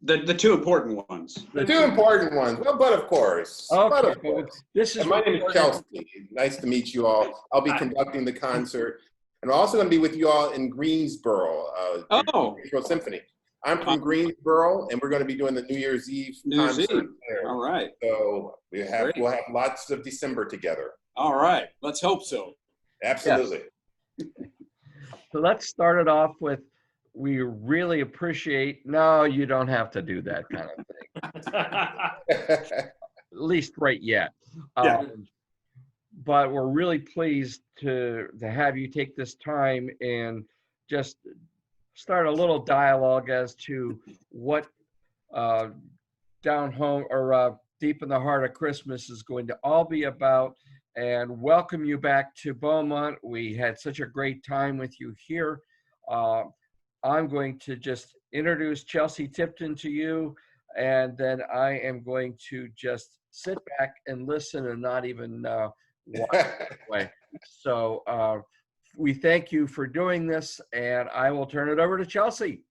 The two important ones. The two important ones. Well, but of course. Okay, But of course. this is My name is Chelsea. Nice to meet you all. I'll be conducting the concert. And I'm also going to be with you all in Greensboro, Greensboro Symphony. I'm from Greensboro, and we're going to be doing the New Year's Eve concert there. All right. So we'll have lots of December together. All right. Let's hope so. Absolutely. Yes. So let's start it off with, we really appreciate, no, you don't have to do that kind of thing. At least right yet. Yeah. But we're really pleased to have you take this time and just start a little dialogue as to what Down Home or Deep in the Heart of Christmas is going to all be about, and welcome you back to Beaumont. We had such a great time with you here. I'm going to just introduce Chelsea Tipton to you, and then I am going to just sit back and listen and not even watch away. So we thank you for doing this, and I will turn it over to Chelsea.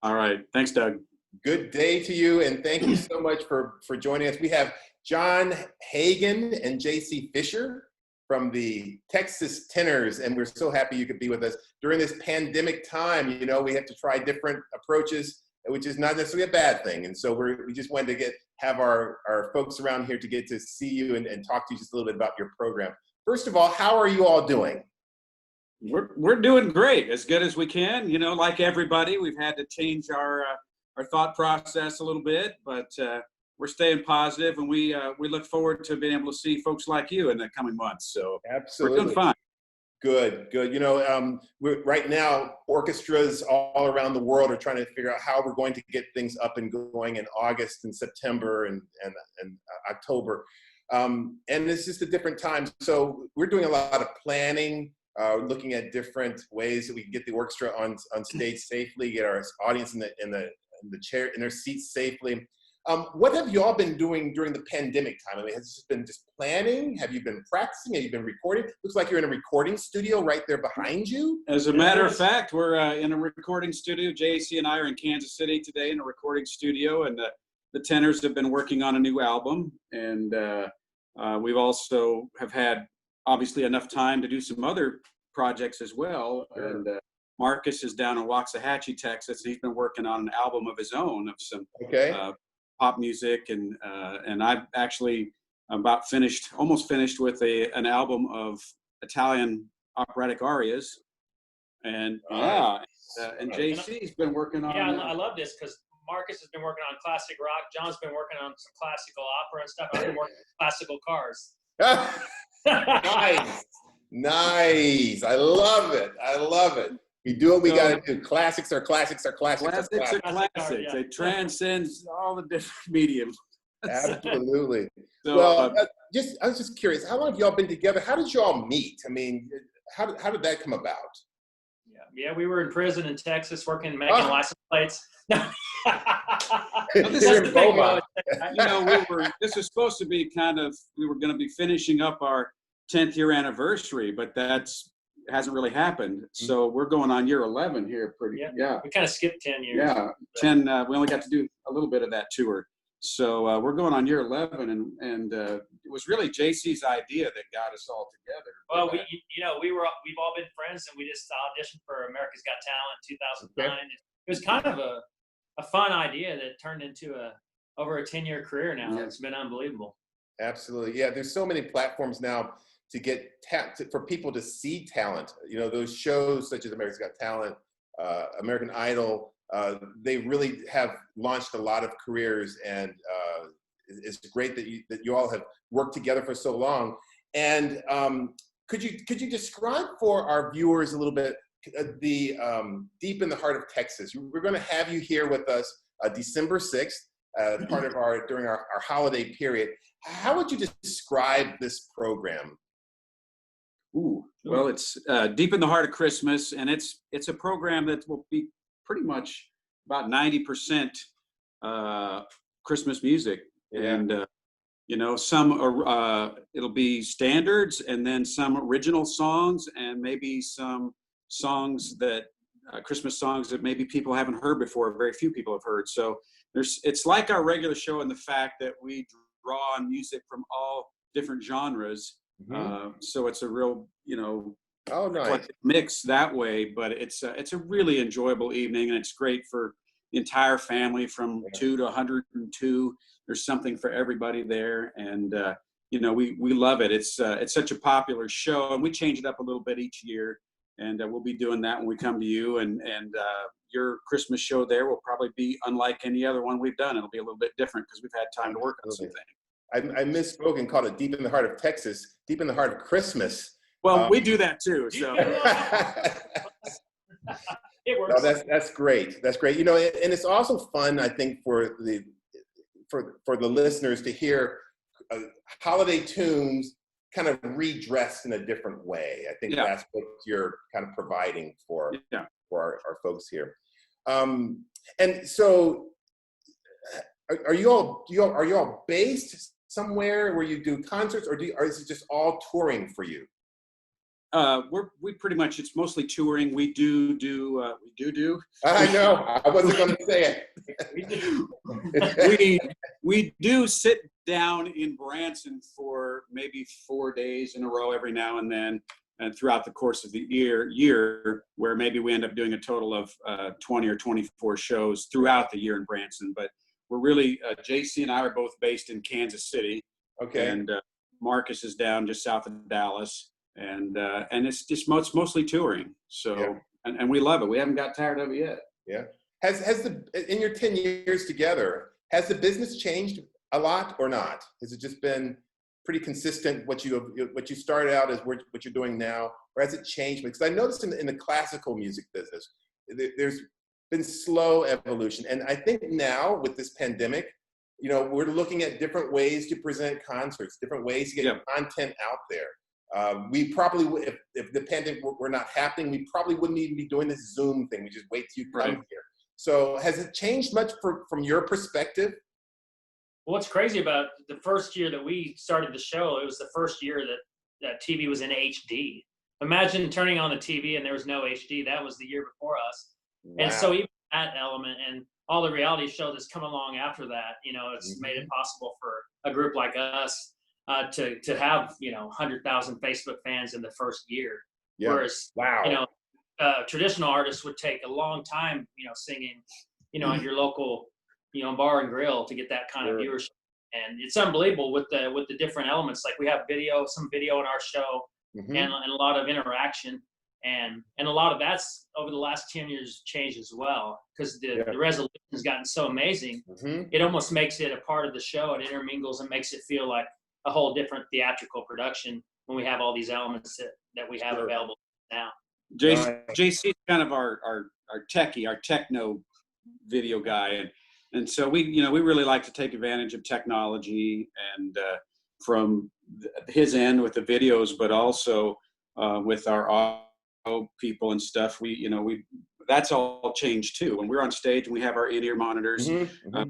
All right. Thanks, Doug. Good day to you, and thank you so much for joining us. We have John Hagan and J.C. Fisher from the Texas Tenors, and we're so happy you could be with us during this pandemic time. You know, we have to try different approaches, which is not necessarily a bad thing. And so we just wanted to have our folks around here to get to see you and talk to you just a little bit about your program. First of all, how are you all doing? We're doing great, as good as we can. You know, like everybody, we've had to change our thought process a little bit, but we're staying positive, and we look forward to being able to see folks like you in the coming months. So absolutely, we're doing fine. Good. You know, right now, orchestras all around the world are trying to figure out how we're going to get things up and going in August and September and October. And it's just a different time. So we're doing a lot of planning, looking at different ways that we can get the orchestra on stage safely, get our audience in the chair in their seats safely. What have you all been doing during the pandemic time? I mean, has it just been planning? Have you been practicing? Have you been recording? Looks like you're in a recording studio right there behind you. As a matter of fact, we're in a recording studio. JC and I are in Kansas City today in a recording studio, and the Tenors have been working on a new album. And we've also have had, obviously, enough time to do some other projects as well. Sure. And Marcus is down in Waxahachie, Texas. He's been working on an album of his own of some pop music, and I've actually almost finished with an album of Italian operatic arias, and and JC's been working on. Yeah, I love this because Marcus has been working on classic rock. John's been working on some classical opera and stuff. I've been working on classical cars. Nice. I love it. We do what we got to do. Classics are classics are classics. Classics are classics. Yeah. They transcend all the different mediums. Absolutely. So, well, I was just curious. How long have y'all been together? How did y'all meet? I mean, how did that come about? Yeah, we were in prison in Texas making license plates. This is supposed to be we were going to be finishing up our 10th year anniversary, but hasn't really happened. So we're going on year 11 here. We kind of skipped 10 years. Yeah, 10. We only got to do a little bit of that tour. So we're going on year 11, and it was really JC's idea that got us all together. Well, we've all been friends, and we just auditioned for America's Got Talent in 2009. Okay. It was kind of a fun idea that turned into over a 10-year career now. Yeah. It's been unbelievable. Absolutely. Yeah, there's so many platforms now to get for people to see talent. You know, those shows such as America's Got Talent, American Idol, they really have launched a lot of careers, and it's great that you all have worked together for so long. And could you describe for our viewers a little bit the Deep in the Heart of Texas? We're going to have you here with us December 6th, part of during our holiday period. How would you describe this program? Well, it's Deep in the Heart of Christmas, and it's a program that will be pretty much about 90% Christmas music, and some it'll be standards, and then some original songs, and maybe some songs that Christmas songs that maybe people haven't heard before, very few people have heard. So it's like our regular show in the fact that we draw on music from all different genres. So it's a real, nice mix that way. But it's a really enjoyable evening, and it's great for the entire family from 2 to 102. There's something for everybody there, and we love it. It's such a popular show, and we change it up a little bit each year. And we'll be doing that when we come to you. And your Christmas show there will probably be unlike any other one we've done. It'll be a little bit different because we've had time to work on some things. I misspoke and called it Deep in the Heart of Texas, Deep in the Heart of Christmas. Well, we do that too. So it works. No, that's great. That's great. And it's also fun, I think, for the listeners to hear holiday tunes kind of redressed in a different way. I think that's what you're kind of providing for our folks here. And so, are you all based somewhere where you do concerts, or is it just all touring for you? We pretty much, it's mostly touring. We do. I know. I wasn't going to say it. we do sit down in Branson for maybe 4 days in a row every now and then, and throughout the course of the year, where maybe we end up doing a total of 20 or 24 shows throughout the year in Branson. But we're really, JC and I are both based in Kansas City. Okay. And Marcus is down just south of Dallas. And it's mostly touring. So, and we love it. We haven't got tired of it yet. Yeah. In your 10 years together, has the business changed a lot or not? Has it just been pretty consistent what you started out as what you're doing now, or has it changed? Because I noticed in the classical music business, there's been slow evolution. And I think now with this pandemic, we're looking at different ways to present concerts, different ways to get content out there. We probably would, if the pandemic were not happening, we probably wouldn't even be doing this Zoom thing. We just wait till you come here. So has it changed much from your perspective? Well, what's crazy about the first year that we started the show, it was the first year that TV was in HD. Imagine turning on the TV and there was no HD. That was the year before us. Wow. And so even that element and all the reality show that's come along after that, it's made it possible for a group like us to have 100,000 Facebook fans in the first year. Yeah. Whereas traditional artists would take a long time, singing, in your local, bar and grill to get that kind of viewership. And it's unbelievable with the different elements. Like we have some video in our show, and a lot of interaction, and a lot of that's over the last 10 years changed as well, because the resolution has gotten so amazing. It almost makes it a part of the show. It intermingles and makes it feel like a whole different theatrical production when we have all these elements that we have available now. JC is kind of our techie, our techno video guy, and so we really like to take advantage of technology, and from his end with the videos, but also with our audio people and stuff. We that's all changed too. When we're on stage and we have our in-ear monitors,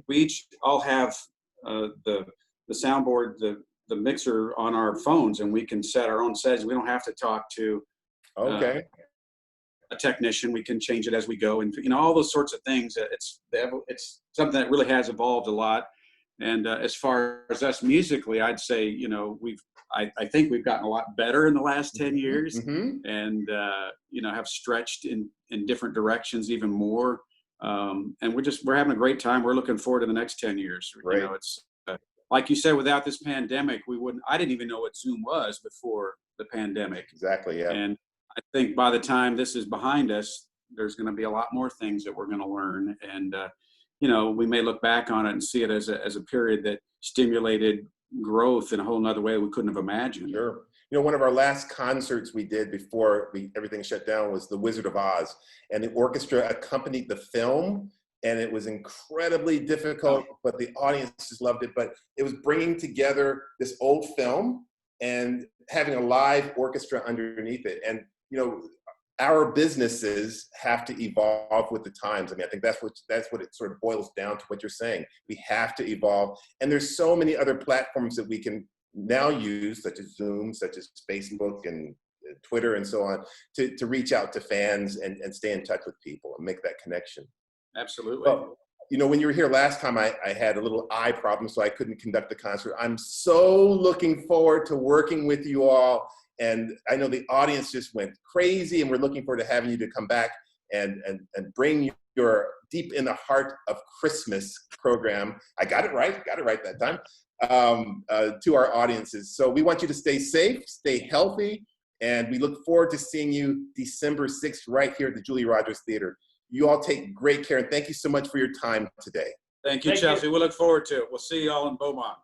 we each all have the soundboard, the mixer on our phones, and we can set our own settings. We don't have to talk to a technician. We can change it as we go, and all those sorts of things. It's something that really has evolved a lot. And as far as us musically, I'd say I think we've gotten a lot better in the last 10 years, and have stretched in different directions even more. And we're having a great time. We're looking forward to the next 10 years. Right. It's like you said, without this pandemic, I didn't even know what Zoom was before the pandemic. Exactly. Yeah. And I think by the time this is behind us, there's going to be a lot more things that we're going to learn. And, we may look back on it and see it as a period that stimulated growth in a whole nother way we couldn't have imagined. Sure. One of our last concerts we did before everything shut down was The Wizard of Oz, and the orchestra accompanied the film, and it was incredibly difficult, but the audience just loved it. But it was bringing together this old film and having a live orchestra underneath it. And, our businesses have to evolve with the times. I mean, I think that's what it sort of boils down to, what you're saying. We have to evolve. And there's so many other platforms that we can now use, such as Zoom, such as Facebook, and Twitter and so on, to reach out to fans and stay in touch with people and make that connection. Absolutely. Well, you know, when you were here last time, I had a little eye problem, so I couldn't conduct the concert. I'm so looking forward to working with you all. And I know the audience just went crazy, and we're looking forward to having you to come back and bring your Deep in the Heart of Christmas program. I got it right that time, to our audiences. So we want you to stay safe, stay healthy, and we look forward to seeing you December 6th right here at the Julia Rogers Theater. You all take great care, and thank you so much for your time today. Thank you, Chelsea. We'll look forward to it. We'll see you all in Beaumont.